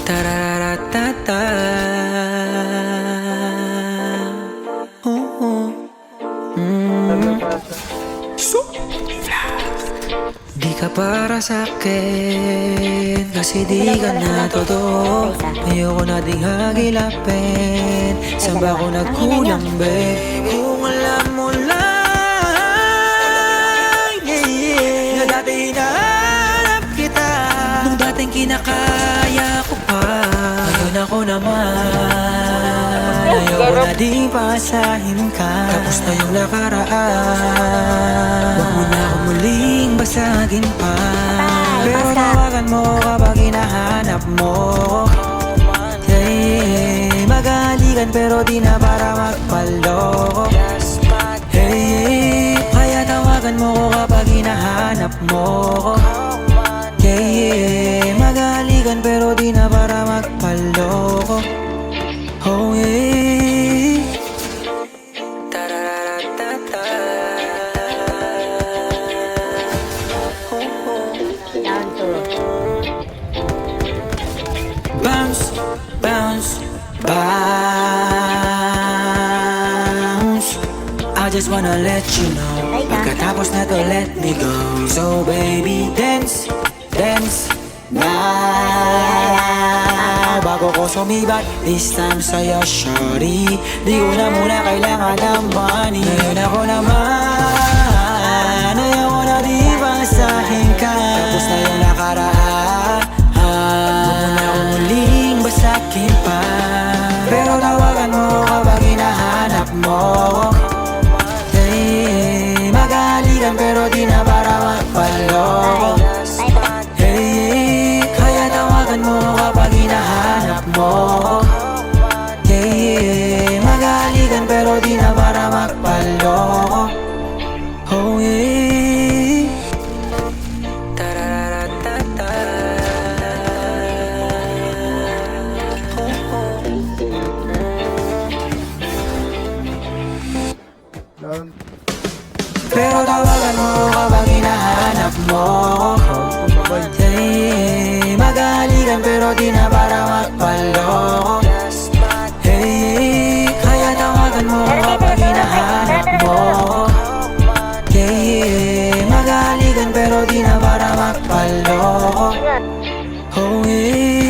Tararatata. Mm. Di ka para sa'kin, kasi di ka na totoo. Ayoko na ding hagilapin, saan ba ako nagkulang, babe? Kung alam mo lang, yeah, yeah, na dati hinahanap kita, nung dating kinakaya ko pa. Ngayon ako naman, ayoko na ding pasahin ka. Tapos na yung nakaraan, huwag mo na ako muling basagin pa. Pero tawagan mo kapag hinahanap mo. Hey, maghahalikan pero di na para magpaloko. Hey, kaya tawagan mo ko kapag hinahanap mo. Yeah, maghahalikan pero di na para magpaloko. Oh yeah. Tararatata. Bounce, bounce, bounce. I just wanna let you know, pagkatapos na to let me go. So baby, dance, dance now. Bago ko sumibat, this time sa'yo, shorty. Di ko na muna kailangan ng money. Ngayon ako naman, ayoko na di basahin ka. Tapos na yung nakaraan, huwag mo na akong muling basakin pa. Pero tawagan mo kapag hinahanap mo. Hey, maghahalikan pero di na para magpaloko. Hey, kaya tawagan mo kapag hinahanap mo. Yeah, maghahalikan pero di na para magpaloko. Oh yeah. Tararatata. Pero tawagan mo kapag hinahanap mo. Hey, maghahalikan pero di na para magpaloko. Hey, kaya tawagan mo kapag hinahanap mo. Yeah, maghahalikan pero di na para magpaloko. Oh yeah.